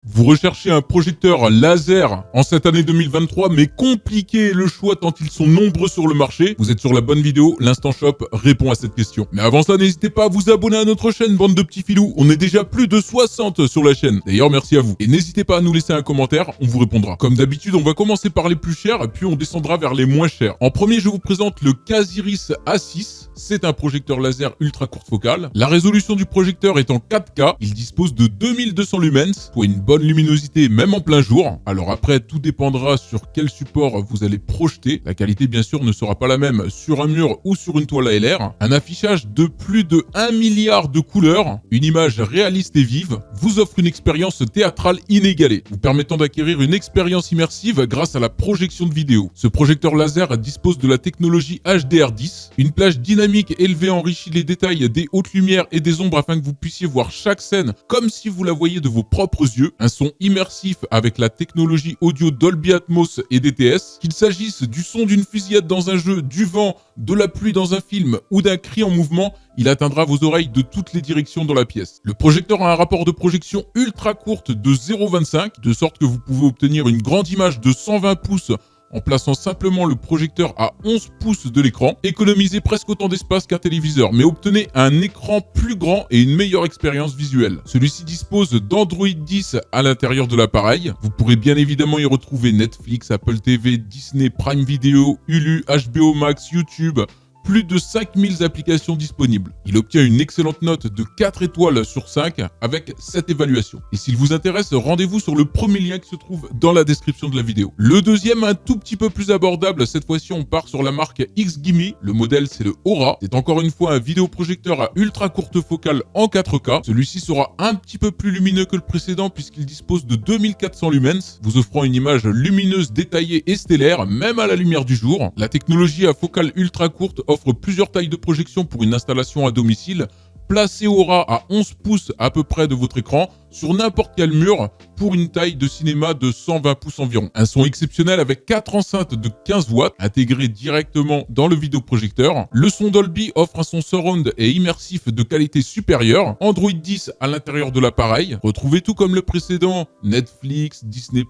Vous recherchez un projecteur laser en cette année 2023, mais compliqué le choix tant ils sont nombreux sur le marché? Vous êtes sur la bonne vidéo, l'Instant Shop répond à cette question. Mais avant cela, n'hésitez pas à vous abonner à notre chaîne, bande de petits filous. On est déjà plus de 60 sur la chaîne. D'ailleurs, merci à vous. Et n'hésitez pas à nous laisser un commentaire, on vous répondra. Comme d'habitude, on va commencer par les plus chers, et puis on descendra vers les moins chers. En premier, je vous présente le Casiris A6. C'est un projecteur laser ultra courte focale. La résolution du projecteur est en 4K. Il dispose de 2200 lumens pour une bonne luminosité même en plein jour. Alors après, tout dépendra sur quel support vous allez projeter. La qualité bien sûr ne sera pas la même sur un mur ou sur une toile ALR. Un affichage de plus de 1 milliard de couleurs, une image réaliste et vive, vous offre une expérience théâtrale inégalée, vous permettant d'acquérir une expérience immersive grâce à la projection de vidéo. Ce projecteur laser dispose de la technologie HDR10, une plage dynamique élevée enrichit les détails des hautes lumières et des ombres afin que vous puissiez voir chaque scène comme si vous la voyiez de vos propres yeux. Un son immersif avec la technologie audio Dolby Atmos et DTS, qu'il s'agisse du son d'une fusillade dans un jeu, du vent, de la pluie dans un film ou d'un cri en mouvement, il atteindra vos oreilles de toutes les directions dans la pièce. Le projecteur a un rapport de projection ultra courte de 0,25, de sorte que vous pouvez obtenir une grande image de 120 pouces en plaçant simplement le projecteur à 11 pouces de l'écran. Économisez presque autant d'espace qu'un téléviseur, mais obtenez un écran plus grand et une meilleure expérience visuelle. Celui-ci dispose d'Android 10 à l'intérieur de l'appareil. Vous pourrez bien évidemment y retrouver Netflix, Apple TV, Disney, Prime Video, Hulu, HBO Max, YouTube, plus de 5000 applications disponibles. Il obtient une excellente note de 4 étoiles sur 5 avec cette évaluation. Et s'il vous intéresse, rendez-vous sur le premier lien qui se trouve dans la description de la vidéo. Le deuxième, un tout petit peu plus abordable, cette fois-ci on part sur la marque XGIMI. Le modèle c'est le Aura. C'est encore une fois un vidéoprojecteur à ultra courte focale en 4K. Celui-ci sera un petit peu plus lumineux que le précédent puisqu'il dispose de 2400 lumens, vous offrant une image lumineuse, détaillée et stellaire, même à la lumière du jour. La technologie à focale ultra courte offre plusieurs tailles de projection pour une installation à domicile. Placez Aura à 11 pouces à peu près de votre écran sur n'importe quel mur pour une taille de cinéma de 120 pouces environ. Un son exceptionnel avec 4 enceintes de 15 watts intégrées directement dans le vidéoprojecteur. Le son Dolby offre un son surround et immersif de qualité supérieure. Android 10 à l'intérieur de l'appareil. Retrouvez tout comme le précédent, Netflix, Disney+,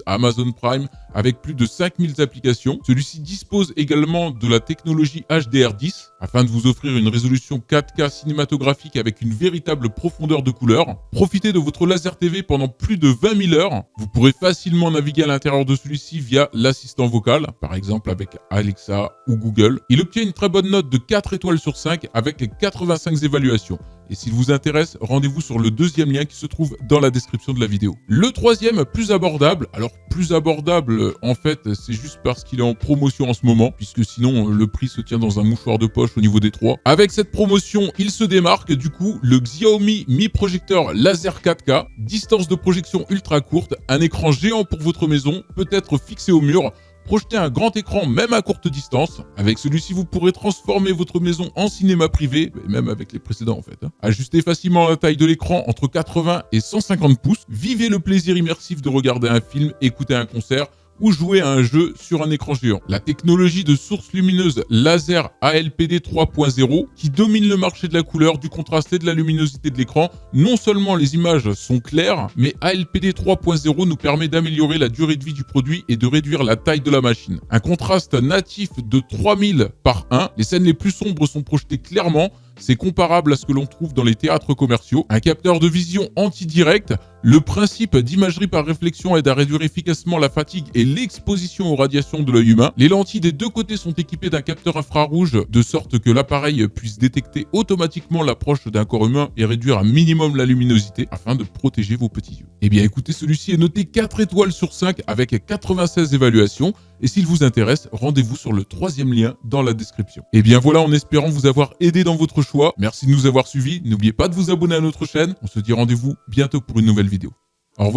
Amazon Prime avec plus de 5000 applications. Celui-ci dispose également de la technologie HDR10 afin de vous offrir une résolution 4K cinématographique avec une véritable profondeur de couleur. Profitez de votre Laser TV pendant plus de 20 000 heures. Vous pourrez facilement naviguer à l'intérieur de celui-ci via l'assistant vocal, par exemple avec Alexa ou Google. Il obtient une très bonne note de 4 étoiles sur 5 avec les 85 évaluations. Et s'il vous intéresse, rendez-vous sur le deuxième lien qui se trouve dans la description de la vidéo. Le troisième, plus abordable. Alors, plus abordable, en fait, c'est juste parce qu'il est en promotion en ce moment, puisque sinon, le prix se tient dans un mouchoir de poche au niveau des 3. Avec cette promotion, il se démarque, du coup, le Xiaomi Mi Projecteur Laser 4K, distance de projection ultra courte, un écran géant pour votre maison, peut être fixé au mur, projeter un grand écran même à courte distance. Avec celui-ci, vous pourrez transformer votre maison en cinéma privé, et même avec les précédents en fait. Ajustez facilement la taille de l'écran entre 80 et 150 pouces. Vivez le plaisir immersif de regarder un film, écouter un concert ou jouer à un jeu sur un écran géant. La technologie de source lumineuse laser ALPD 3.0 qui domine le marché de la couleur, du contraste et de la luminosité de l'écran. Non seulement les images sont claires, mais ALPD 3.0 nous permet d'améliorer la durée de vie du produit et de réduire la taille de la machine. Un contraste natif de 3000 par 1. Les scènes les plus sombres sont projetées clairement. C'est comparable à ce que l'on trouve dans les théâtres commerciaux. Un capteur de vision anti-direct. Le principe d'imagerie par réflexion aide à réduire efficacement la fatigue et l'exposition aux radiations de l'œil humain. Les lentilles des deux côtés sont équipées d'un capteur infrarouge de sorte que l'appareil puisse détecter automatiquement l'approche d'un corps humain et réduire un minimum la luminosité afin de protéger vos petits yeux. Eh bien écoutez, celui-ci est noté 4 étoiles sur 5 avec 96 évaluations. Et s'il vous intéresse, rendez-vous sur le troisième lien dans la description. Et bien voilà, en espérant vous avoir aidé dans votre choix. Merci de nous avoir suivis. N'oubliez pas de vous abonner à notre chaîne. On se dit rendez-vous bientôt pour une nouvelle vidéo. Au revoir.